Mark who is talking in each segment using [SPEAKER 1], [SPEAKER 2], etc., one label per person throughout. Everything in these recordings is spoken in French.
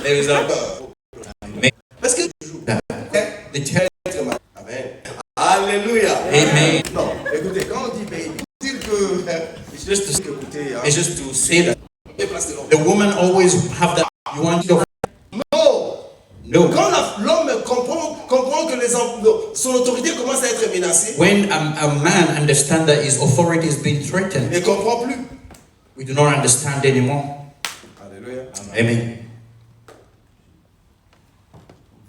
[SPEAKER 1] There is a
[SPEAKER 2] Parce que toujours.
[SPEAKER 1] the tell.
[SPEAKER 2] Amen. Alléluia.
[SPEAKER 1] Amen.
[SPEAKER 2] Non, écoutez, quand on dit baby, dire que
[SPEAKER 1] It's just to,
[SPEAKER 2] écoutez,
[SPEAKER 1] it's just to say that
[SPEAKER 2] parce que
[SPEAKER 1] the woman always have that. You want to.
[SPEAKER 2] non.
[SPEAKER 1] No.
[SPEAKER 2] Quand l'homme comprend que son autorité commence à être menacée,
[SPEAKER 1] When a man understands that his authority is being
[SPEAKER 2] il
[SPEAKER 1] threatened,
[SPEAKER 2] ne comprend plus.
[SPEAKER 1] we do not understand anymore.
[SPEAKER 2] Alléluia.
[SPEAKER 1] Amen.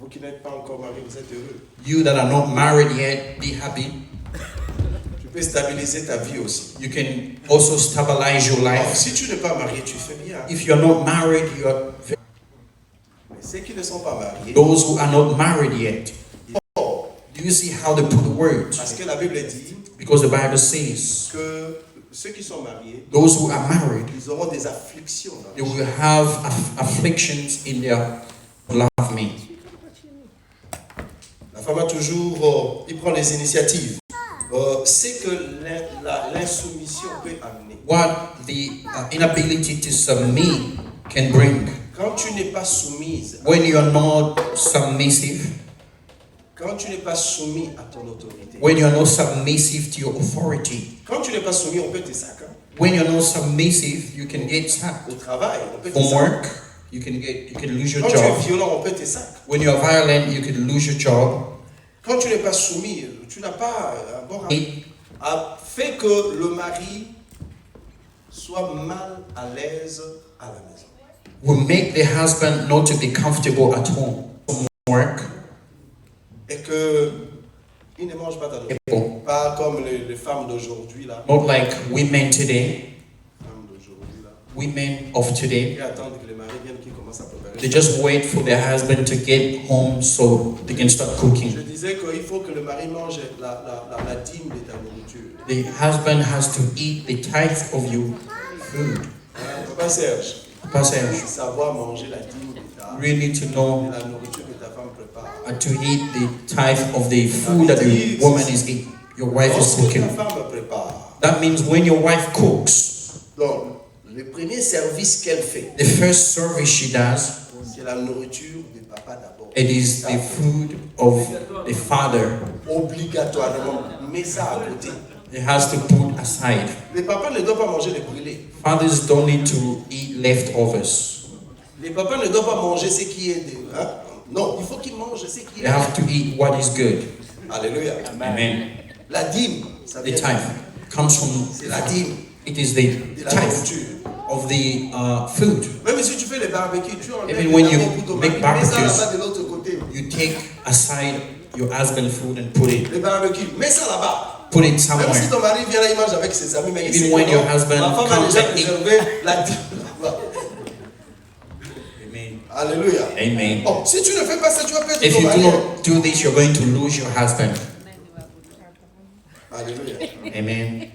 [SPEAKER 2] Vous qui n'êtes pas encore marié, vous êtes heureux.
[SPEAKER 1] You that are not married yet, be happy.
[SPEAKER 2] Tu peux stabiliser ta vie aussi.
[SPEAKER 1] You can also stabilize your
[SPEAKER 2] Alors,
[SPEAKER 1] life.
[SPEAKER 2] si tu n'es pas marié, tu fais bien.
[SPEAKER 1] If you're not married, you're
[SPEAKER 2] Mais ceux qui ne sont pas mariés,
[SPEAKER 1] those who are not married yet.
[SPEAKER 2] oh,
[SPEAKER 1] Do you see how they put the words?
[SPEAKER 2] parce que la Bible dit
[SPEAKER 1] Because the Bible says
[SPEAKER 2] que ceux qui sont mariés,
[SPEAKER 1] those who are married,
[SPEAKER 2] ils auront des afflictions. Dans
[SPEAKER 1] they
[SPEAKER 2] la vie.
[SPEAKER 1] will have afflictions in their love me.
[SPEAKER 2] La femme a toujours, il prend les initiatives. C'est que l'insoumission peut amener.
[SPEAKER 1] What the inability to submit can bring.
[SPEAKER 2] Quand tu n'es pas soumise,
[SPEAKER 1] When you're not submissive,
[SPEAKER 2] quand tu n'es pas soumis à ton autorité,
[SPEAKER 1] when you're not submissive to your authority,
[SPEAKER 2] quand tu n'es pas soumis, on peut te saquer.
[SPEAKER 1] when you're not submissive, you can get sacked
[SPEAKER 2] Au travail, on peut te
[SPEAKER 1] from
[SPEAKER 2] saquer.
[SPEAKER 1] work. You can lose your
[SPEAKER 2] Quand tu es
[SPEAKER 1] job.
[SPEAKER 2] violent, on peut te saquer.
[SPEAKER 1] When you're violent, you can lose your job.
[SPEAKER 2] Quand tu n'es pas soumis, tu n'as pas un bon rapport. A fait que le mari soit mal à l'aise à la maison.
[SPEAKER 1] Will make the husband not to be comfortable at home from work.
[SPEAKER 2] Et que il ne mange pas d'adoption.
[SPEAKER 1] People,
[SPEAKER 2] Pas comme les femmes d'aujourd'hui là.
[SPEAKER 1] not like women today,
[SPEAKER 2] Femmes d'aujourd'hui là.
[SPEAKER 1] women of today.
[SPEAKER 2] Qui attendent que le mari vienne, qui commence à préparer.
[SPEAKER 1] They just wait for their husband to get home so they can start
[SPEAKER 2] Je
[SPEAKER 1] cooking.
[SPEAKER 2] disais qu'il faut que le mari mange la dîme de ta nourriture.
[SPEAKER 1] The husband has to eat the tithe of your food.
[SPEAKER 2] Papa Serge,
[SPEAKER 1] Papa Serge,
[SPEAKER 2] savoir manger la dîme de
[SPEAKER 1] you really need to know
[SPEAKER 2] la nourriture que ta femme prépare.
[SPEAKER 1] to eat the tithe of the food that the woman is eating, your wife is
[SPEAKER 2] Lorsque ta
[SPEAKER 1] cooking.
[SPEAKER 2] femme prépare,
[SPEAKER 1] That means when your wife cooks,
[SPEAKER 2] donc le premier service qu'elle fait,
[SPEAKER 1] the first service she does,
[SPEAKER 2] c'est la nourriture de papa d'abord.
[SPEAKER 1] it is the food of the father.
[SPEAKER 2] Obligatoirement, mets ça à côté.
[SPEAKER 1] It has to put aside.
[SPEAKER 2] Les papas ne doivent pas manger les brûlés.
[SPEAKER 1] Fathers don't need to eat leftovers.
[SPEAKER 2] Les papas ne doivent pas manger ce qui est de... Hein? Non, il faut qu'ils mangent ce qui
[SPEAKER 1] They
[SPEAKER 2] est...
[SPEAKER 1] have to eat what is good.
[SPEAKER 2] Alléluia.
[SPEAKER 1] Amen.
[SPEAKER 2] La dîme, ça
[SPEAKER 1] The
[SPEAKER 2] vient
[SPEAKER 1] tithe comes from,
[SPEAKER 2] c'est la dîme
[SPEAKER 1] it is the
[SPEAKER 2] de la
[SPEAKER 1] tithe
[SPEAKER 2] nourriture.
[SPEAKER 1] of the food.
[SPEAKER 2] Même si tu fais les barbecues, tu enlèves
[SPEAKER 1] Even when
[SPEAKER 2] les
[SPEAKER 1] you
[SPEAKER 2] amandes pour ton
[SPEAKER 1] make
[SPEAKER 2] mari, mets ça
[SPEAKER 1] barbecues,
[SPEAKER 2] là-bas de l'autre côté.
[SPEAKER 1] You take aside your husband's food and put it
[SPEAKER 2] Mets ça là-bas.
[SPEAKER 1] put it
[SPEAKER 2] Même si
[SPEAKER 1] somewhere.
[SPEAKER 2] ton mari vient là, il mange avec ses amis, mais il
[SPEAKER 1] Even
[SPEAKER 2] sait
[SPEAKER 1] when
[SPEAKER 2] que
[SPEAKER 1] your
[SPEAKER 2] non,
[SPEAKER 1] husband
[SPEAKER 2] ma femme a
[SPEAKER 1] comes
[SPEAKER 2] déjà
[SPEAKER 1] and eat.
[SPEAKER 2] préservé la dîme là-bas.
[SPEAKER 1] Amen.
[SPEAKER 2] Alléluia.
[SPEAKER 1] Amen.
[SPEAKER 2] Bon, si tu ne fais pas ça, tu vas perdre
[SPEAKER 1] If
[SPEAKER 2] ton
[SPEAKER 1] you
[SPEAKER 2] mari.
[SPEAKER 1] do not do this, you're going to lose your husband.
[SPEAKER 2] Alléluia.
[SPEAKER 1] Amen.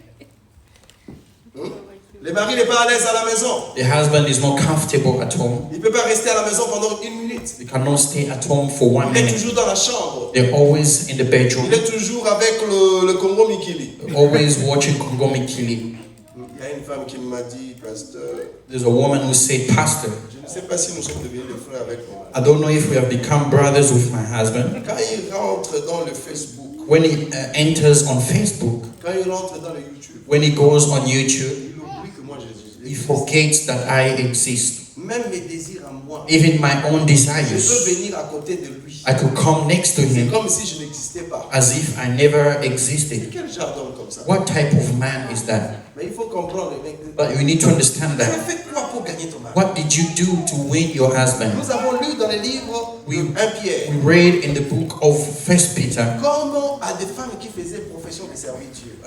[SPEAKER 2] Le mari n'est pas à l'aise à la maison.
[SPEAKER 1] The husband is not comfortable at home.
[SPEAKER 2] Il ne peut pas rester à la maison pendant une minute.
[SPEAKER 1] They cannot stay at home for 1
[SPEAKER 2] Il est
[SPEAKER 1] minute.
[SPEAKER 2] toujours dans la chambre.
[SPEAKER 1] They're always in the bedroom,
[SPEAKER 2] Il est toujours avec le Congo Mikili.
[SPEAKER 1] always watching Kongo Mikili.
[SPEAKER 2] Il y a une femme qui m'a dit, pasteur,
[SPEAKER 1] There's a woman who said, Pastor,
[SPEAKER 2] je ne sais pas si nous sommes devenus des frères avec mon mari.
[SPEAKER 1] I don't know if we have become brothers with my husband.
[SPEAKER 2] Quand il rentre dans le Facebook,
[SPEAKER 1] When he enters on Facebook,
[SPEAKER 2] quand il rentre dans le YouTube,
[SPEAKER 1] when he goes on YouTube,
[SPEAKER 2] il oublie que moi
[SPEAKER 1] he
[SPEAKER 2] j'existe.
[SPEAKER 1] forgets that I exist.
[SPEAKER 2] Même mes désirs à moi,
[SPEAKER 1] Even my own
[SPEAKER 2] je peux
[SPEAKER 1] desires,
[SPEAKER 2] venir à côté de lui.
[SPEAKER 1] I could come next to
[SPEAKER 2] C'est
[SPEAKER 1] him
[SPEAKER 2] comme si je n'existais pas.
[SPEAKER 1] as if I never existed.
[SPEAKER 2] Quel genre d'homme comme ça?
[SPEAKER 1] What type of man is that?
[SPEAKER 2] Mais il faut comprendre, mec.
[SPEAKER 1] But you need to understand
[SPEAKER 2] Tu as
[SPEAKER 1] that.
[SPEAKER 2] fait quoi pour gagner ton mari?
[SPEAKER 1] What did you do to win your husband?
[SPEAKER 2] Nous avons lu dans les livres
[SPEAKER 1] Oui.
[SPEAKER 2] de 1 Pierre
[SPEAKER 1] We read in the book of First Peter,
[SPEAKER 2] comment à des femmes qui faisaient profession de servir Dieu.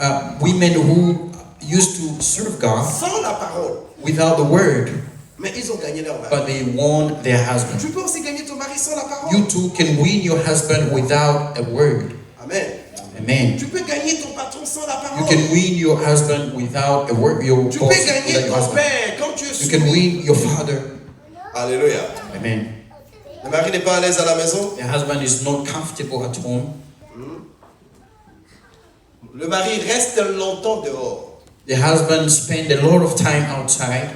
[SPEAKER 1] women who used to serve God
[SPEAKER 2] Sans la parole,
[SPEAKER 1] without the word,
[SPEAKER 2] mais ils ont gagné leur mari.
[SPEAKER 1] but they won their husband.
[SPEAKER 2] Tu peux aussi gagner ton mari sans la parole.
[SPEAKER 1] You too can win your husband without a word.
[SPEAKER 2] Amen.
[SPEAKER 1] Amen.
[SPEAKER 2] Tu peux gagner ton patron sans la
[SPEAKER 1] You
[SPEAKER 2] parole.
[SPEAKER 1] can win your husband without a word. Your
[SPEAKER 2] Tu
[SPEAKER 1] boss
[SPEAKER 2] peux
[SPEAKER 1] without
[SPEAKER 2] gagner
[SPEAKER 1] your
[SPEAKER 2] ton
[SPEAKER 1] husband.
[SPEAKER 2] père quand tu es
[SPEAKER 1] You can
[SPEAKER 2] soumis.
[SPEAKER 1] win your father.
[SPEAKER 2] Alléluia.
[SPEAKER 1] Amen.
[SPEAKER 2] Le mari n'est pas à l'aise à la maison.
[SPEAKER 1] The husband is not comfortable at home.
[SPEAKER 2] Le mari reste longtemps dehors.
[SPEAKER 1] The husband spend a lot of time outside.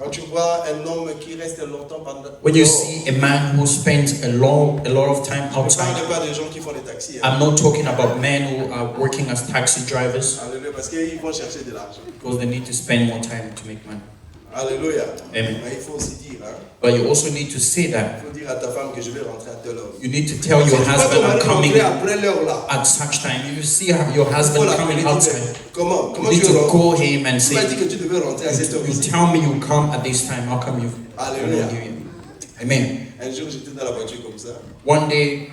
[SPEAKER 2] Quand tu vois un homme qui reste longtemps pendant
[SPEAKER 1] When you see a man who spends a lot of time
[SPEAKER 2] je ne
[SPEAKER 1] outside,
[SPEAKER 2] parle pas des gens qui font les taxis.
[SPEAKER 1] I'm not talking about men who are working as taxi drivers
[SPEAKER 2] Alléluia, parce qu'ils vont chercher de l'argent.
[SPEAKER 1] because they need to spend more time to make money.
[SPEAKER 2] Alléluia.
[SPEAKER 1] Amen.
[SPEAKER 2] Mais il faut aussi dire, hein,
[SPEAKER 1] But you also need to say
[SPEAKER 2] il
[SPEAKER 1] that.
[SPEAKER 2] faut dire à ta femme que je vais rentrer à telle heure.
[SPEAKER 1] You need to tell
[SPEAKER 2] Si
[SPEAKER 1] your
[SPEAKER 2] tu vois
[SPEAKER 1] husband
[SPEAKER 2] ton
[SPEAKER 1] I'm
[SPEAKER 2] mari
[SPEAKER 1] coming
[SPEAKER 2] rentrer après l'heure là,
[SPEAKER 1] at such time. If you see your
[SPEAKER 2] il faut
[SPEAKER 1] husband
[SPEAKER 2] l'appeler,
[SPEAKER 1] coming outside,
[SPEAKER 2] comment
[SPEAKER 1] you need
[SPEAKER 2] tu
[SPEAKER 1] to
[SPEAKER 2] rentres?
[SPEAKER 1] call him and
[SPEAKER 2] Tu m'as dit
[SPEAKER 1] say,
[SPEAKER 2] que tu devais rentrer à cette heure
[SPEAKER 1] you
[SPEAKER 2] ici.
[SPEAKER 1] tell me you come at this time. How come you?
[SPEAKER 2] Alléluia.
[SPEAKER 1] Amen.
[SPEAKER 2] Un jour, j'étais dans la voiture comme ça.
[SPEAKER 1] One day,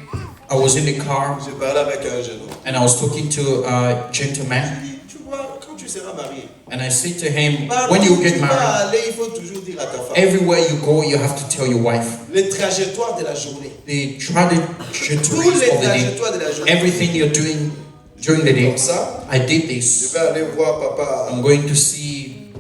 [SPEAKER 1] I was in the car
[SPEAKER 2] Je parlais avec un jeune homme.
[SPEAKER 1] and I was talking to a
[SPEAKER 2] Je
[SPEAKER 1] gentleman,
[SPEAKER 2] lui dis, tu vois, quand tu seras marié,
[SPEAKER 1] and I said to him,
[SPEAKER 2] partout
[SPEAKER 1] when you
[SPEAKER 2] où
[SPEAKER 1] get
[SPEAKER 2] tu vas
[SPEAKER 1] married,
[SPEAKER 2] aller, il faut toujours dire à ta femme.
[SPEAKER 1] everywhere you go, you have to tell your wife
[SPEAKER 2] Les trajectoires de la journée.
[SPEAKER 1] the
[SPEAKER 2] Tous
[SPEAKER 1] trajectories
[SPEAKER 2] les
[SPEAKER 1] of the day,
[SPEAKER 2] trajectoires de la journée.
[SPEAKER 1] everything you're doing during the day.
[SPEAKER 2] Comme ça,
[SPEAKER 1] I did
[SPEAKER 2] je
[SPEAKER 1] this.
[SPEAKER 2] vais aller voir papa,
[SPEAKER 1] I'm going to see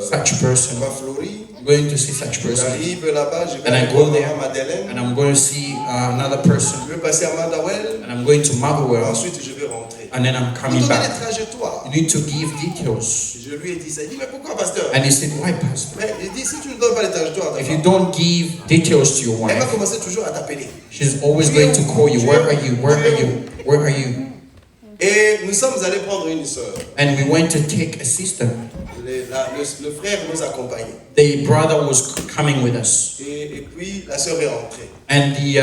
[SPEAKER 1] such person.
[SPEAKER 2] papa Florie.
[SPEAKER 1] I'm going to see such person.
[SPEAKER 2] J'arrive là-bas, je vais
[SPEAKER 1] And I
[SPEAKER 2] aller
[SPEAKER 1] go
[SPEAKER 2] voir
[SPEAKER 1] there.
[SPEAKER 2] maman Madeleine.
[SPEAKER 1] And I'm going to see another person.
[SPEAKER 2] Je vais passer à Mandawell.
[SPEAKER 1] And I'm going to Motherwell.
[SPEAKER 2] Ensuite, je vais rentrer.
[SPEAKER 1] And then I'm
[SPEAKER 2] Vous
[SPEAKER 1] coming
[SPEAKER 2] donnez
[SPEAKER 1] back.
[SPEAKER 2] les trajectoires.
[SPEAKER 1] You need to give details.
[SPEAKER 2] Je lui ai dit ça. Il dit, mais pourquoi, pasteur?
[SPEAKER 1] And he said, why, Pastor?
[SPEAKER 2] Mais il dit, si tu ne donnes pas les trajectoires à ta
[SPEAKER 1] If you
[SPEAKER 2] femme,
[SPEAKER 1] don't give details to your
[SPEAKER 2] elle va
[SPEAKER 1] wife,
[SPEAKER 2] commencer toujours à t'appeler.
[SPEAKER 1] she's always going to call you. Where are you? Where are you? Where are you?
[SPEAKER 2] Et nous sommes allés prendre une sœur.
[SPEAKER 1] And we went to take a sister.
[SPEAKER 2] Le frère nous accompagnait.
[SPEAKER 1] The brother was coming with us.
[SPEAKER 2] Et puis, la sœur est rentrée.
[SPEAKER 1] And the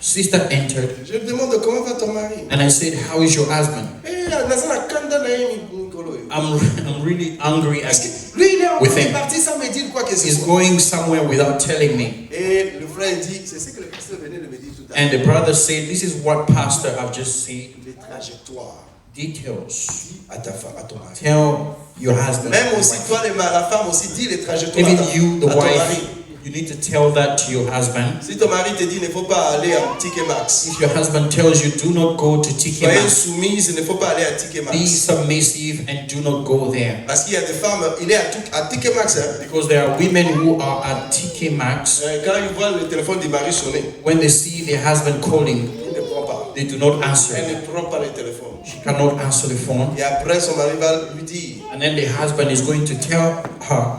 [SPEAKER 1] sister entered.
[SPEAKER 2] Je lui demande comment va ton mari.
[SPEAKER 1] And I said, how is your husband?
[SPEAKER 2] Et Nazana Kanda Naïm Nkolo.
[SPEAKER 1] I'm really angry.
[SPEAKER 2] Parce que lui,
[SPEAKER 1] With
[SPEAKER 2] il est
[SPEAKER 1] him.
[SPEAKER 2] parti sans me dire quoi que ce
[SPEAKER 1] He's
[SPEAKER 2] soit.
[SPEAKER 1] going somewhere without telling me.
[SPEAKER 2] Et le frère dit, c'est ce que le pasteur venait de me dire tout à
[SPEAKER 1] And
[SPEAKER 2] l'heure.
[SPEAKER 1] the brother said, this is what Pastor I've just said.
[SPEAKER 2] Les trajectoires.
[SPEAKER 1] Details.
[SPEAKER 2] Dis à ta femme, à ton mari.
[SPEAKER 1] Tell your husband.
[SPEAKER 2] Même aussi, toi, la femme aussi, dis les trajectoires
[SPEAKER 1] Even
[SPEAKER 2] à
[SPEAKER 1] you, the
[SPEAKER 2] ton
[SPEAKER 1] wife,
[SPEAKER 2] mari.
[SPEAKER 1] you need to tell that to your husband.
[SPEAKER 2] Si ton mari te dit, il ne faut pas aller à Ticket Max.
[SPEAKER 1] If your husband tells you, do not go to TK
[SPEAKER 2] Soyez
[SPEAKER 1] Maxx,
[SPEAKER 2] soumise, il ne faut pas aller à Ticket
[SPEAKER 1] be
[SPEAKER 2] Max.
[SPEAKER 1] submissive and do not go there.
[SPEAKER 2] Parce qu'il y a des femmes, il est à Ticket Max. Hein.
[SPEAKER 1] Because there are women who are at TK Maxx.
[SPEAKER 2] Quand ils voient le téléphone du mari sonner,
[SPEAKER 1] When they see their husband calling,
[SPEAKER 2] il ne prend pas.
[SPEAKER 1] they do not answer.
[SPEAKER 2] Elle ne prend pas le téléphone.
[SPEAKER 1] She cannot answer the phone.
[SPEAKER 2] Et après, son mari va lui dire,
[SPEAKER 1] And then the husband is going to tell her,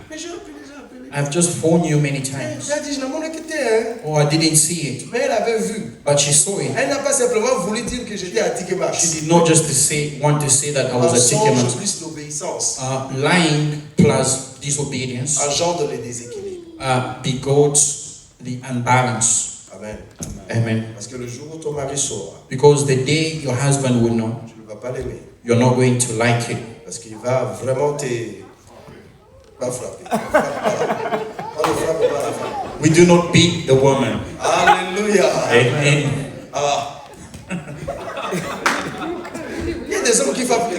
[SPEAKER 2] mais j'ai appelé.
[SPEAKER 1] I've just phoned you many
[SPEAKER 2] Elle
[SPEAKER 1] times.
[SPEAKER 2] a dit, je n'ai pas quitté. Hein.
[SPEAKER 1] Oh, I didn't see it.
[SPEAKER 2] Mais elle avait vu.
[SPEAKER 1] But she saw it.
[SPEAKER 2] Elle n'a pas simplement voulu dire que j'étais à Ticket
[SPEAKER 1] She
[SPEAKER 2] Max.
[SPEAKER 1] did not just want to say that I was at TK
[SPEAKER 2] Mensonge
[SPEAKER 1] Maxx.
[SPEAKER 2] plus l'obéissance
[SPEAKER 1] Lying plus disobedience
[SPEAKER 2] engendre le déséquilibre.
[SPEAKER 1] begots the unbalance.
[SPEAKER 2] Amen.
[SPEAKER 1] Amen.
[SPEAKER 2] Parce que le jour où ton mari saura,
[SPEAKER 1] Because the day your husband will know,
[SPEAKER 2] tu ne vas pas l'aimer.
[SPEAKER 1] you're not going to like it.
[SPEAKER 2] Parce qu'il va vraiment te... va frapper. On le frappe pas la femme.
[SPEAKER 1] We do not beat the woman.
[SPEAKER 2] Alléluia.
[SPEAKER 1] Amen.
[SPEAKER 2] Ah. Il y a des hommes qui frappent.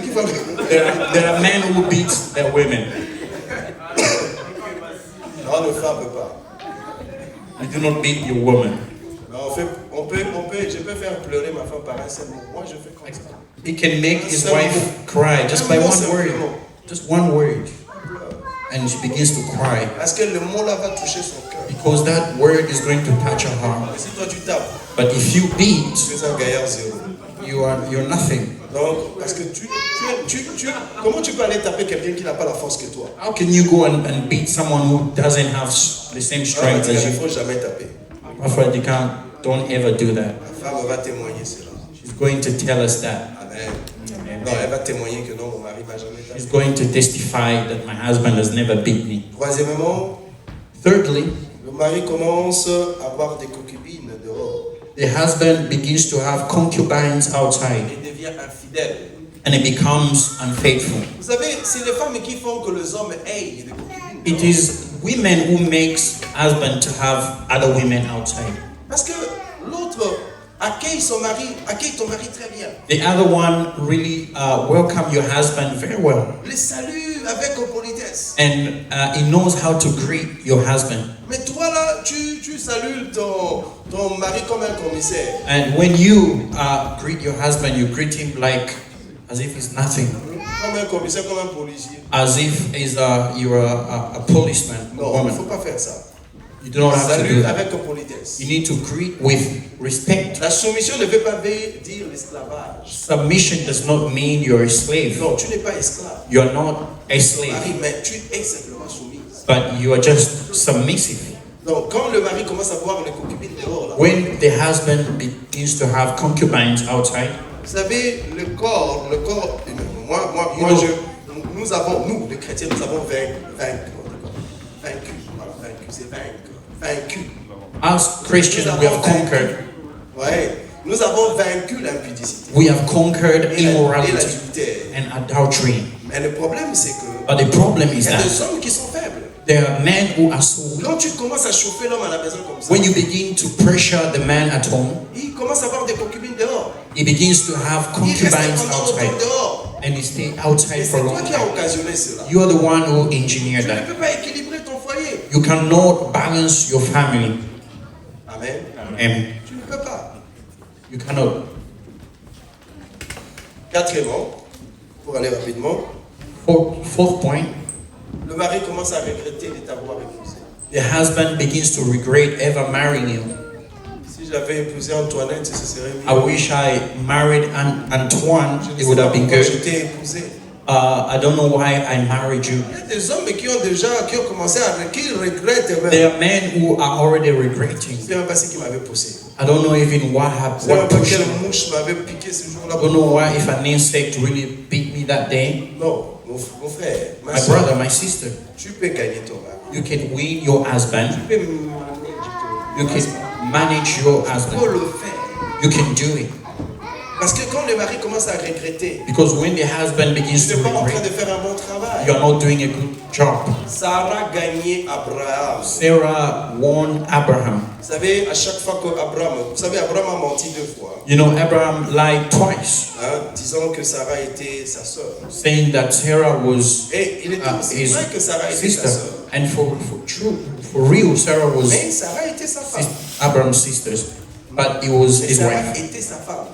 [SPEAKER 1] There are men who beat their women.
[SPEAKER 2] On ne frappe pas.
[SPEAKER 1] We do not beat your woman.
[SPEAKER 2] Je peux faire pleurer ma femme par un seul mot. Moi, je fais comme ça.
[SPEAKER 1] He can make his wife cry just by one word. Just one word. And she begins to cry.
[SPEAKER 2] Parce que le mot là va toucher son cœur.
[SPEAKER 1] Because that word is going to touch her heart.
[SPEAKER 2] Mais si toi tu tapes,
[SPEAKER 1] But if you beat,
[SPEAKER 2] tu es un gaillard zéro.
[SPEAKER 1] you're nothing.
[SPEAKER 2] Donc, parce que comment tu peux aller taper quelqu'un qui n'a pas la force que toi?
[SPEAKER 1] How can you go and beat someone who doesn't have the same strength
[SPEAKER 2] Il
[SPEAKER 1] as
[SPEAKER 2] ne
[SPEAKER 1] you?
[SPEAKER 2] faut jamais taper.
[SPEAKER 1] Afraid you can't. Don't ever do that.
[SPEAKER 2] La femme va témoigner cela.
[SPEAKER 1] She's going to tell us that.
[SPEAKER 2] Amen. Non, elle va témoigner que non, mon mari va jamais taper.
[SPEAKER 1] She's going to testify that my husband has never beat me.
[SPEAKER 2] Troisièmement,
[SPEAKER 1] Thirdly,
[SPEAKER 2] le mari commence à avoir des concubines dehors.
[SPEAKER 1] the husband begins to have concubines outside
[SPEAKER 2] Il devient infidèle.
[SPEAKER 1] and he becomes unfaithful.
[SPEAKER 2] Vous savez, c'est les femmes qui font que les hommes aient des concubines.
[SPEAKER 1] It is women who makes husband to have other women outside.
[SPEAKER 2] Parce que l'autre accueille ton mari très bien.
[SPEAKER 1] The other one really welcome your husband very well.
[SPEAKER 2] Le salue avec politesse.
[SPEAKER 1] And he knows how to greet your husband.
[SPEAKER 2] Mais toi là, tu salues ton mari comme un commissaire.
[SPEAKER 1] And when you greet your husband, you greet him like as if he's nothing.
[SPEAKER 2] Comme un commissaire, comme un policier.
[SPEAKER 1] As if you're a policeman,
[SPEAKER 2] Non, il ne
[SPEAKER 1] woman.
[SPEAKER 2] faut pas faire ça.
[SPEAKER 1] You do not have to do
[SPEAKER 2] Salut
[SPEAKER 1] that.
[SPEAKER 2] avec politesse.
[SPEAKER 1] You need to greet with respect.
[SPEAKER 2] La soumission ne veut pas dire l'esclavage.
[SPEAKER 1] Submission does not mean you're a slave.
[SPEAKER 2] Non, tu n'es pas esclave.
[SPEAKER 1] You're not a slave.
[SPEAKER 2] Marie, mais tu es simplement soumise.
[SPEAKER 1] but you are just submissive.
[SPEAKER 2] Donc, quand le mari commence à voir les concubines dehors, là,
[SPEAKER 1] When the husband begins to have concubines outside,
[SPEAKER 2] vous savez, le corps, nous avons, nous, les chrétiens, nous avons vaincu, c'est vaincu.
[SPEAKER 1] as Christians, we have conquered.
[SPEAKER 2] Ouais, nous avons vaincu l'impudicité.
[SPEAKER 1] We have conquered
[SPEAKER 2] Et
[SPEAKER 1] immorality
[SPEAKER 2] l'adultère.
[SPEAKER 1] and adultery.
[SPEAKER 2] Mais le problème, c'est que
[SPEAKER 1] But the problem
[SPEAKER 2] il
[SPEAKER 1] is
[SPEAKER 2] y a
[SPEAKER 1] that
[SPEAKER 2] des hommes qui sont faibles.
[SPEAKER 1] there are men who are so.
[SPEAKER 2] Quand tu commences à chauffer l'homme à la maison comme ça,
[SPEAKER 1] When you begin to pressure the man at home,
[SPEAKER 2] il commence à avoir des concubines dehors.
[SPEAKER 1] he begins to have
[SPEAKER 2] Il reste
[SPEAKER 1] concubines
[SPEAKER 2] pendant longtemps
[SPEAKER 1] outside,
[SPEAKER 2] dehors.
[SPEAKER 1] and he stay
[SPEAKER 2] Et
[SPEAKER 1] outside
[SPEAKER 2] c'est
[SPEAKER 1] for a long
[SPEAKER 2] toi qui as
[SPEAKER 1] time.
[SPEAKER 2] occasionné cela.
[SPEAKER 1] You are the one who engineered
[SPEAKER 2] Tu ne
[SPEAKER 1] that.
[SPEAKER 2] peux pas équilibrer ton foyer.
[SPEAKER 1] You cannot balance your family.
[SPEAKER 2] Amen.
[SPEAKER 1] Amen.
[SPEAKER 2] Tu ne peux pas.
[SPEAKER 1] You cannot.
[SPEAKER 2] Quatrièmement, pour aller rapidement,
[SPEAKER 1] Fourth point,
[SPEAKER 2] le mari commence à regretter de t'avoir épousé.
[SPEAKER 1] the husband begins to regret ever marrying you.
[SPEAKER 2] Si j'avais épousé Antoinette, ce serait mieux.
[SPEAKER 1] I wish I married Antoine,
[SPEAKER 2] Je ne
[SPEAKER 1] it
[SPEAKER 2] sais
[SPEAKER 1] would
[SPEAKER 2] pas
[SPEAKER 1] have been
[SPEAKER 2] pourquoi je
[SPEAKER 1] good.
[SPEAKER 2] t'ai épousé.
[SPEAKER 1] I don't know why I married you.
[SPEAKER 2] Il y a des hommes qui ont commencé qui regrettent même.
[SPEAKER 1] There are men who are already regretting.
[SPEAKER 2] C'est même pas ce qui m'avait poussé.
[SPEAKER 1] I don't know even what
[SPEAKER 2] C'est même
[SPEAKER 1] what
[SPEAKER 2] pas
[SPEAKER 1] pushed
[SPEAKER 2] quelle
[SPEAKER 1] me.
[SPEAKER 2] mouche m'avait piqué ce jour-là.
[SPEAKER 1] I don't know why if an insect really beat me that day.
[SPEAKER 2] Non, mon frère, ma
[SPEAKER 1] My
[SPEAKER 2] soeur,
[SPEAKER 1] brother, my sister,
[SPEAKER 2] tu peux gagner ton mari.
[SPEAKER 1] you can win your husband.
[SPEAKER 2] Tu peux
[SPEAKER 1] You can manage your
[SPEAKER 2] faut
[SPEAKER 1] husband.
[SPEAKER 2] le faire.
[SPEAKER 1] You can do it.
[SPEAKER 2] Parce que quand le mari commence à regretter,
[SPEAKER 1] Because when the husband
[SPEAKER 2] tu
[SPEAKER 1] begins to
[SPEAKER 2] n'es pas en train
[SPEAKER 1] regret,
[SPEAKER 2] de faire un bon travail.
[SPEAKER 1] you are not doing a good job.
[SPEAKER 2] Sarah gagnait Abraham.
[SPEAKER 1] Sarah won Abraham.
[SPEAKER 2] Vous savez, à chaque fois qu'Abraham, Abraham a menti 2 fois,
[SPEAKER 1] You know, Abraham lied twice,
[SPEAKER 2] disant que Sarah était sa sœur.
[SPEAKER 1] saying that Sarah was
[SPEAKER 2] Et il était aussi
[SPEAKER 1] his
[SPEAKER 2] vrai que Sarah était sa
[SPEAKER 1] sister.
[SPEAKER 2] sœur.
[SPEAKER 1] And for real, Sarah was
[SPEAKER 2] Mais Sarah était sa femme.
[SPEAKER 1] Abraham's sisters, but it was
[SPEAKER 2] Mais
[SPEAKER 1] his
[SPEAKER 2] Sarah
[SPEAKER 1] wife.
[SPEAKER 2] était sa femme.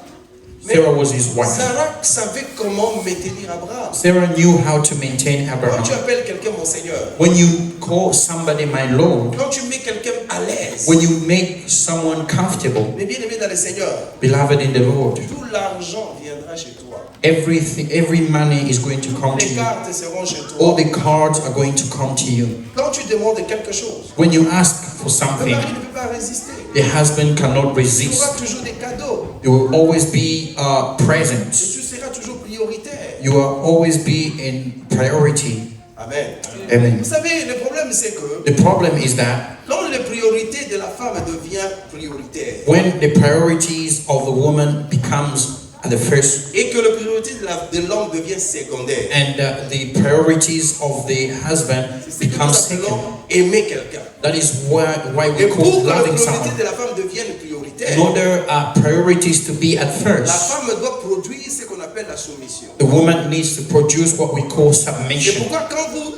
[SPEAKER 2] Mais
[SPEAKER 1] Sarah was his wife.
[SPEAKER 2] Sarah savait comment maintenir Abraham.
[SPEAKER 1] Sarah knew how to maintain
[SPEAKER 2] Quand
[SPEAKER 1] Abraham.
[SPEAKER 2] tu appelles quelqu'un mon Seigneur,
[SPEAKER 1] When you call somebody my Lord,
[SPEAKER 2] quand tu mets quelqu'un à l'aise,
[SPEAKER 1] when you make someone comfortable,
[SPEAKER 2] mais bien aimé dans le Seigneur,
[SPEAKER 1] beloved in the Lord,
[SPEAKER 2] tout l'argent viendra chez toi.
[SPEAKER 1] every money is going to come to
[SPEAKER 2] Les
[SPEAKER 1] you.
[SPEAKER 2] cartes seront chez
[SPEAKER 1] All
[SPEAKER 2] toi.
[SPEAKER 1] the cards are going to come to you.
[SPEAKER 2] Quand tu demandes quelque chose,
[SPEAKER 1] When you ask for
[SPEAKER 2] le
[SPEAKER 1] something,
[SPEAKER 2] mari ne peut pas résister.
[SPEAKER 1] the husband cannot
[SPEAKER 2] Tu auras
[SPEAKER 1] resist.
[SPEAKER 2] toujours des cadeaux.
[SPEAKER 1] You will always be
[SPEAKER 2] Et
[SPEAKER 1] present.
[SPEAKER 2] tu seras toujours prioritaire.
[SPEAKER 1] You will always be in priority.
[SPEAKER 2] Amen.
[SPEAKER 1] Amen.
[SPEAKER 2] Vous savez, le problème c'est que
[SPEAKER 1] The problem is that
[SPEAKER 2] quand les priorités de la femme devient prioritaire
[SPEAKER 1] when the priorities of the woman becomes the first
[SPEAKER 2] et que les priorités de l'homme devient secondaire,
[SPEAKER 1] and the priorities of the husband
[SPEAKER 2] c'est ce que nous
[SPEAKER 1] become
[SPEAKER 2] appelons
[SPEAKER 1] second.
[SPEAKER 2] aimer quelqu'un.
[SPEAKER 1] That is why
[SPEAKER 2] Et
[SPEAKER 1] we
[SPEAKER 2] pour
[SPEAKER 1] call
[SPEAKER 2] que les
[SPEAKER 1] loving
[SPEAKER 2] priorités
[SPEAKER 1] someone.
[SPEAKER 2] de la femme deviennent prioritaires,
[SPEAKER 1] In order priorities to be at
[SPEAKER 2] la
[SPEAKER 1] first,
[SPEAKER 2] femme doit produire ce qu'on appelle la soumission.
[SPEAKER 1] the woman needs to produce what we call
[SPEAKER 2] C'est
[SPEAKER 1] submission.
[SPEAKER 2] pourquoi quand vous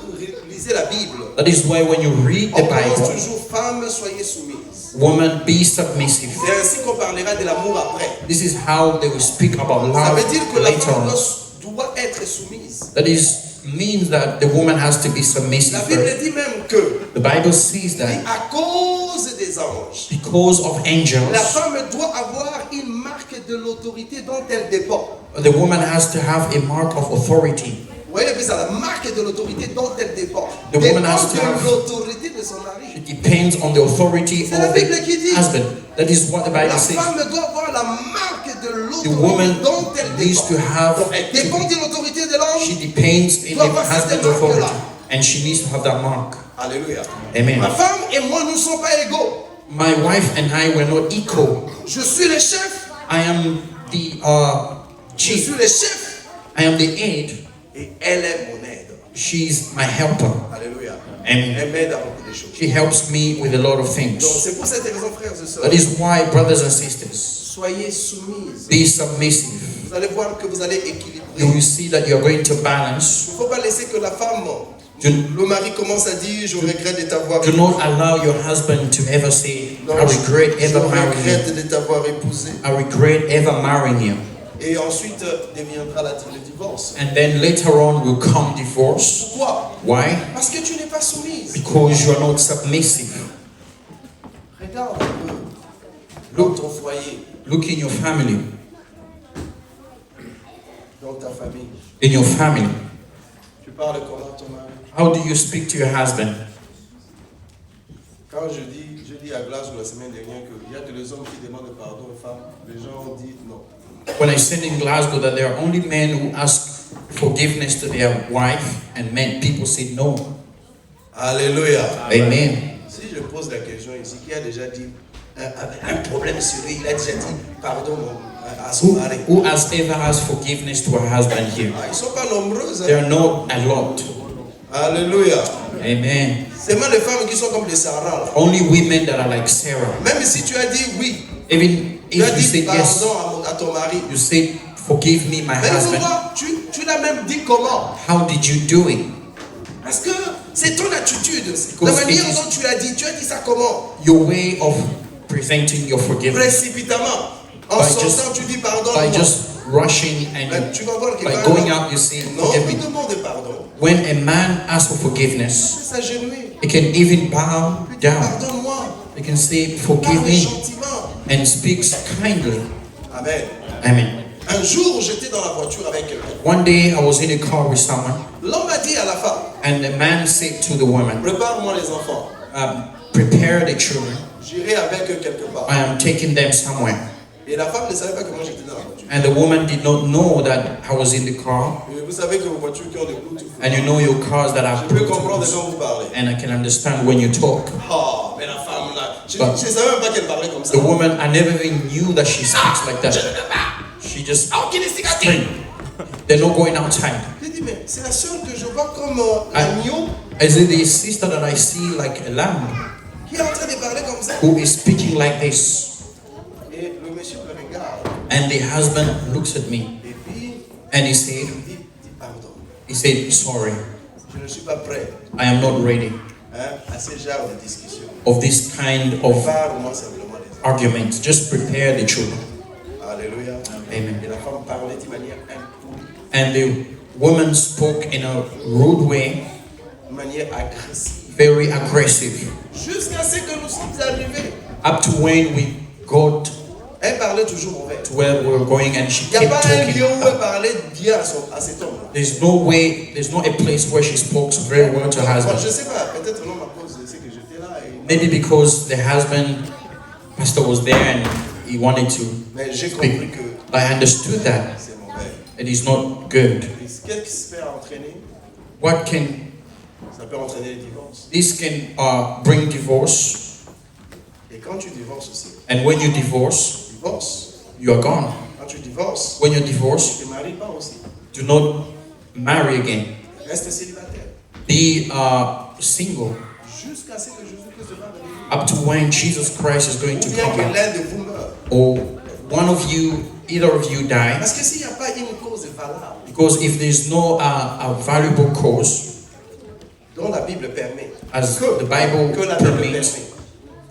[SPEAKER 2] lisez la Bible,
[SPEAKER 1] That is why when you read the
[SPEAKER 2] on commence
[SPEAKER 1] Bible,
[SPEAKER 2] toujours femme, soyez soumise.
[SPEAKER 1] woman, be submissive.
[SPEAKER 2] C'est ainsi qu'on parlera de l'amour après.
[SPEAKER 1] This is how they will speak about
[SPEAKER 2] Ça
[SPEAKER 1] love
[SPEAKER 2] veut dire que la
[SPEAKER 1] later
[SPEAKER 2] femme
[SPEAKER 1] on.
[SPEAKER 2] doit être soumise.
[SPEAKER 1] That is means that the woman has to be submissive
[SPEAKER 2] La Bible
[SPEAKER 1] first.
[SPEAKER 2] dit même que
[SPEAKER 1] The Bible says that
[SPEAKER 2] à cause des anges,
[SPEAKER 1] because of
[SPEAKER 2] la
[SPEAKER 1] angels,
[SPEAKER 2] femme doit avoir une marque de l'autorité dont elle dépend.
[SPEAKER 1] the woman has to have a mark of authority.
[SPEAKER 2] Vous voyez bien ça, la marque de l'autorité dont elle dépend.
[SPEAKER 1] The woman has
[SPEAKER 2] Dépend
[SPEAKER 1] to have-
[SPEAKER 2] de l'autorité de son mari.
[SPEAKER 1] It depends on the authority
[SPEAKER 2] C'est la
[SPEAKER 1] of
[SPEAKER 2] Bible qui dit.
[SPEAKER 1] the husband. That is what the
[SPEAKER 2] La
[SPEAKER 1] Bible says.
[SPEAKER 2] femme doit avoir la marque de
[SPEAKER 1] The
[SPEAKER 2] l'autorité
[SPEAKER 1] woman
[SPEAKER 2] dont elle
[SPEAKER 1] needs
[SPEAKER 2] dépend.
[SPEAKER 1] to have,
[SPEAKER 2] Donc, elle dépend de l'autorité de
[SPEAKER 1] she
[SPEAKER 2] l'homme.
[SPEAKER 1] depends in
[SPEAKER 2] doit
[SPEAKER 1] the
[SPEAKER 2] avoir cette
[SPEAKER 1] husband's
[SPEAKER 2] marque-là.
[SPEAKER 1] authority. And she needs to have that mark.
[SPEAKER 2] Alléluia.
[SPEAKER 1] Amen.
[SPEAKER 2] Ma femme et moi, nous ne sommes pas égaux.
[SPEAKER 1] My wife and I were not equal.
[SPEAKER 2] Je suis le chef.
[SPEAKER 1] I am the
[SPEAKER 2] Je
[SPEAKER 1] chief.
[SPEAKER 2] suis le chef.
[SPEAKER 1] I am the aide.
[SPEAKER 2] Et elle est mon aide.
[SPEAKER 1] She's my helper.
[SPEAKER 2] Alléluia.
[SPEAKER 1] Amen.
[SPEAKER 2] Elle m'aide à beaucoup de choses.
[SPEAKER 1] She helps me with a lot of
[SPEAKER 2] Donc
[SPEAKER 1] things.
[SPEAKER 2] c'est pour cette raison, frères et sœurs,
[SPEAKER 1] That is why, brothers and sisters,
[SPEAKER 2] soyez soumises.
[SPEAKER 1] be submissive.
[SPEAKER 2] Vous allez voir que vous allez équilibrer.
[SPEAKER 1] You will see that you are going to balance.
[SPEAKER 2] Il ne faut pas laisser que la femme,
[SPEAKER 1] Do,
[SPEAKER 2] le mari commence à dire, je regrette de t'avoir
[SPEAKER 1] do not allow your husband to ever say,
[SPEAKER 2] Non,
[SPEAKER 1] I regret
[SPEAKER 2] je
[SPEAKER 1] ever marrying you.
[SPEAKER 2] regrette de t'avoir épousé.
[SPEAKER 1] I regret ever marrying you.
[SPEAKER 2] Et ensuite deviendra le divorce.
[SPEAKER 1] And then later on will come divorce.
[SPEAKER 2] Pourquoi?
[SPEAKER 1] Why?
[SPEAKER 2] Parce que tu n'es pas soumise.
[SPEAKER 1] Because you are not submissive.
[SPEAKER 2] Regarde un peu dans ton foyer,
[SPEAKER 1] Look in your family.
[SPEAKER 2] dans ta famille.
[SPEAKER 1] In your family.
[SPEAKER 2] Tu parles comment à ton mari?
[SPEAKER 1] How do you speak to your husband?
[SPEAKER 2] semaine dernière qu'il y a que les hommes qui demandent pardon aux femmes. Les gens ont dit non.
[SPEAKER 1] When I said in Glasgow that there are only men who ask forgiveness to their wife, and men, people say no.
[SPEAKER 2] Alléluia.
[SPEAKER 1] Amen.
[SPEAKER 2] Si je pose la question ici, qui a déjà dit un problème sur lui, il a déjà dit pardon à son mari.
[SPEAKER 1] Who has ever asked forgiveness to her husband here?
[SPEAKER 2] Ils ne sont pas nombreux.
[SPEAKER 1] There are not a lot.
[SPEAKER 2] Alléluia.
[SPEAKER 1] Amen.
[SPEAKER 2] C'est même les femmes qui sont comme des Sarah. Là.
[SPEAKER 1] Only women that are like Sarah.
[SPEAKER 2] Même si tu as dit oui,
[SPEAKER 1] Even
[SPEAKER 2] tu as
[SPEAKER 1] if you
[SPEAKER 2] dit
[SPEAKER 1] said yes,
[SPEAKER 2] pardon à ton mari.
[SPEAKER 1] you say, forgive me, my
[SPEAKER 2] Mais il faut
[SPEAKER 1] husband.
[SPEAKER 2] voir, tu l'as même dit comment?
[SPEAKER 1] How did you do it?
[SPEAKER 2] Parce que c'est ton attitude. La
[SPEAKER 1] Because
[SPEAKER 2] manière
[SPEAKER 1] it is-
[SPEAKER 2] dont tu as dit ça comment?
[SPEAKER 1] Your way of presenting your forgiveness.
[SPEAKER 2] Précipitamment. En
[SPEAKER 1] By
[SPEAKER 2] sortant,
[SPEAKER 1] just-
[SPEAKER 2] tu dis pardon.
[SPEAKER 1] By just rushing
[SPEAKER 2] Mais
[SPEAKER 1] and
[SPEAKER 2] tu vas voir que
[SPEAKER 1] by
[SPEAKER 2] quand
[SPEAKER 1] going
[SPEAKER 2] un homme-
[SPEAKER 1] out, you say,
[SPEAKER 2] non,
[SPEAKER 1] forgive
[SPEAKER 2] ne
[SPEAKER 1] me.
[SPEAKER 2] demande pardon.
[SPEAKER 1] When a man asks for forgiveness,
[SPEAKER 2] C'est s'agenouiller.
[SPEAKER 1] he can even bow down.
[SPEAKER 2] Pardonne-moi.
[SPEAKER 1] He can say, forgive
[SPEAKER 2] Parle
[SPEAKER 1] me,
[SPEAKER 2] gentiment.
[SPEAKER 1] and speaks kindly.
[SPEAKER 2] Amen.
[SPEAKER 1] Amen.
[SPEAKER 2] Un jour, j'étais dans la voiture avec quelqu'un.
[SPEAKER 1] One day I was in a car with someone,
[SPEAKER 2] L'homme a dit à la femme,
[SPEAKER 1] and the man said to the woman,
[SPEAKER 2] prépare-moi les enfants.
[SPEAKER 1] prepare the children.
[SPEAKER 2] J'irai avec eux quelque part.
[SPEAKER 1] I am taking them somewhere.
[SPEAKER 2] Et la femme ne savait pas que moi j'étais dans la voiture.
[SPEAKER 1] And the woman did not know that I was in the car.
[SPEAKER 2] Et vous savez que vos voitures qui ont des Bluetooth.
[SPEAKER 1] And you know your cars that are
[SPEAKER 2] Je peux comprendre
[SPEAKER 1] Bluetooth.
[SPEAKER 2] quand vous parlez.
[SPEAKER 1] And I can understand when you talk.
[SPEAKER 2] Oh, mais la femme là, je
[SPEAKER 1] But-
[SPEAKER 2] ne savais même pas qu'elle parlait comme ça.
[SPEAKER 1] The woman, I never even knew that she speaks like that. She just
[SPEAKER 2] Ah, ok, les cigarettes.
[SPEAKER 1] screamed. They're not going outside.
[SPEAKER 2] J'ai dit, mais c'est la sœur que je vois comme l'agneau
[SPEAKER 1] Is it the sister that I see like a lamb
[SPEAKER 2] qui est en train de parler comme ça.
[SPEAKER 1] who is speaking like this?
[SPEAKER 2] Et le monsieur me regarde.
[SPEAKER 1] And the husband looks at me
[SPEAKER 2] Et puis,
[SPEAKER 1] and he said,
[SPEAKER 2] dit pardon.
[SPEAKER 1] sorry,
[SPEAKER 2] Je ne suis pas prêt
[SPEAKER 1] I am not ready
[SPEAKER 2] à ce genre de discussion.
[SPEAKER 1] of this kind of
[SPEAKER 2] Parle-moi simplement des
[SPEAKER 1] argument. Just prepare the children.
[SPEAKER 2] Alléluia.
[SPEAKER 1] Amen.
[SPEAKER 2] Et la femme parlait de manière impolie,
[SPEAKER 1] And the woman spoke in a rude way,
[SPEAKER 2] de manière agressive.
[SPEAKER 1] very aggressive,
[SPEAKER 2] Jusqu'à ce que nous sommes arrivés.
[SPEAKER 1] up to when we got
[SPEAKER 2] Elle parlait toujours mauvais.
[SPEAKER 1] to where we were going, and she
[SPEAKER 2] Il n'y a
[SPEAKER 1] kept
[SPEAKER 2] pas un lieu où elle
[SPEAKER 1] talking.
[SPEAKER 2] parlait bien à cet homme-là.
[SPEAKER 1] There's no way, there's not a place where she spoke very well to her
[SPEAKER 2] Bon,
[SPEAKER 1] husband.
[SPEAKER 2] je ne sais pas, peut-être non à cause de ce que j'étais là.
[SPEAKER 1] Maybe because the husband, pastor was there and he wanted to
[SPEAKER 2] Mais j'ai
[SPEAKER 1] speak.
[SPEAKER 2] compris que
[SPEAKER 1] I understood that
[SPEAKER 2] c'est mauvais.
[SPEAKER 1] it is not good.
[SPEAKER 2] Et qu'est-ce qui se fait entraîner?
[SPEAKER 1] What can
[SPEAKER 2] Ça peut entraîner le divorce.
[SPEAKER 1] this can bring divorce?
[SPEAKER 2] Et quand tu divorces aussi,
[SPEAKER 1] And when you divorce, you are gone.
[SPEAKER 2] Quand tu divorces,
[SPEAKER 1] When you divorce,
[SPEAKER 2] tu ne te maries pas aussi.
[SPEAKER 1] do not marry again.
[SPEAKER 2] Reste célibataire.
[SPEAKER 1] Be single
[SPEAKER 2] Jusqu'à ce que Jésus-Christ va venir.
[SPEAKER 1] up to when Jesus Christ is going
[SPEAKER 2] Ou
[SPEAKER 1] to
[SPEAKER 2] bien
[SPEAKER 1] come
[SPEAKER 2] que
[SPEAKER 1] back.
[SPEAKER 2] l'un de vous meurt.
[SPEAKER 1] Or one of you, either of you die.
[SPEAKER 2] Parce que s'il n'y a pas une cause valable
[SPEAKER 1] Because if there's no a valuable cause,
[SPEAKER 2] dont la Bible permet,
[SPEAKER 1] as the Bible
[SPEAKER 2] que la Bible
[SPEAKER 1] permits,
[SPEAKER 2] permet,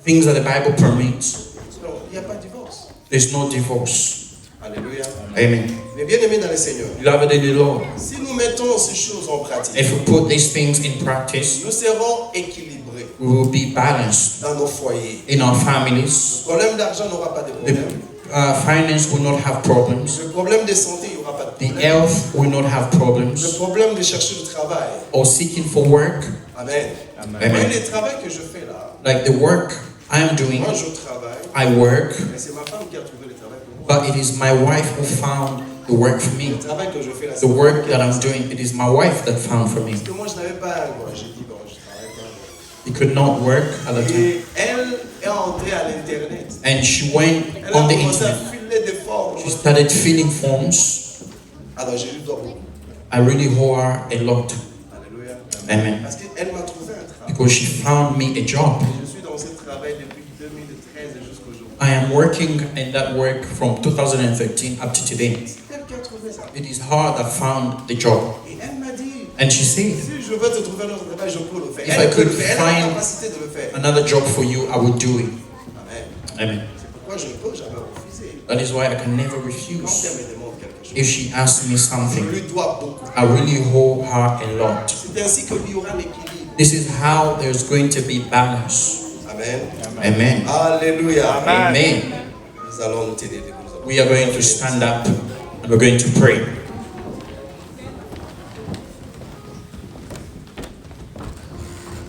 [SPEAKER 1] things that the Bible permits,
[SPEAKER 2] non, il n'y a pas de divorce.
[SPEAKER 1] there's no divorce.
[SPEAKER 2] Alléluia.
[SPEAKER 1] Amen.
[SPEAKER 2] Mais bien aimé dans le Seigneur,
[SPEAKER 1] Beloved in the Lord,
[SPEAKER 2] si nous mettons ces choses en pratique,
[SPEAKER 1] if we put these things in practice,
[SPEAKER 2] nous serons équilibrés
[SPEAKER 1] we will be balanced
[SPEAKER 2] dans nos foyers.
[SPEAKER 1] in our families.
[SPEAKER 2] Le problème d'argent n'aura pas de
[SPEAKER 1] The
[SPEAKER 2] problème.
[SPEAKER 1] finance will not have problems.
[SPEAKER 2] Le problème de santé, il n'y aura pas de
[SPEAKER 1] The
[SPEAKER 2] problème.
[SPEAKER 1] health will not have
[SPEAKER 2] Le
[SPEAKER 1] problems.
[SPEAKER 2] problème de chercher du travail.
[SPEAKER 1] Or seeking for work.
[SPEAKER 2] Amen.
[SPEAKER 1] Amen.
[SPEAKER 2] Moi, le travail que je fais là,
[SPEAKER 1] Like the work I am doing,
[SPEAKER 2] moi je travaille,
[SPEAKER 1] I work,
[SPEAKER 2] mais c'est ma femme qui a trouvé le travail pour moi.
[SPEAKER 1] but it is my wife who found the work for me.
[SPEAKER 2] Le travail que je fais là,
[SPEAKER 1] The work that I'm doing, it is my wife that found for me.
[SPEAKER 2] Parce que moi, je n'avais pas un. Bon, j'ai dit, bon, je travaille pas.
[SPEAKER 1] He could not work at the time.
[SPEAKER 2] Et elle est entrée à l'Internet.
[SPEAKER 1] And she went
[SPEAKER 2] Elle a
[SPEAKER 1] on the
[SPEAKER 2] commencé à
[SPEAKER 1] internet.
[SPEAKER 2] filer des formes.
[SPEAKER 1] She started filling forms.
[SPEAKER 2] Alors, j'ai lu dans beaucoup.
[SPEAKER 1] I really owe her a lot.
[SPEAKER 2] Alléluia.
[SPEAKER 1] Amen.
[SPEAKER 2] Parce qu'elle m'a trouvé un travail.
[SPEAKER 1] Because she found me a job.
[SPEAKER 2] Et je suis dans ce travail depuis 2013 jusqu'au jour.
[SPEAKER 1] I am working in that work from 2013 up to today.
[SPEAKER 2] C'est elle qui a trouvé ça.
[SPEAKER 1] It is her that found the job.
[SPEAKER 2] Et elle m'a dit,
[SPEAKER 1] And she said,
[SPEAKER 2] si je veux te trouver un autre travail, je peux le faire.
[SPEAKER 1] If
[SPEAKER 2] Elle
[SPEAKER 1] I
[SPEAKER 2] peut le
[SPEAKER 1] could
[SPEAKER 2] faire. Elle a la
[SPEAKER 1] find-
[SPEAKER 2] capacité de le faire.
[SPEAKER 1] another job for you, I would do it.
[SPEAKER 2] Amen.
[SPEAKER 1] Amen.
[SPEAKER 2] C'est pourquoi je ne peux jamais refuser.
[SPEAKER 1] That is why I can never
[SPEAKER 2] Quand
[SPEAKER 1] refuse.
[SPEAKER 2] elle me demande quelque chose,
[SPEAKER 1] If she asks me
[SPEAKER 2] je
[SPEAKER 1] something,
[SPEAKER 2] lui dois beaucoup.
[SPEAKER 1] I really owe her a lot.
[SPEAKER 2] C'est ainsi qu'il y aura l'équilibre.
[SPEAKER 1] This is how there's going to be balance.
[SPEAKER 2] Amen.
[SPEAKER 1] Amen.
[SPEAKER 2] Alléluia.
[SPEAKER 1] Amen.
[SPEAKER 2] Nous allons nous tenir debout.
[SPEAKER 1] We are going to stand up and we're going to pray.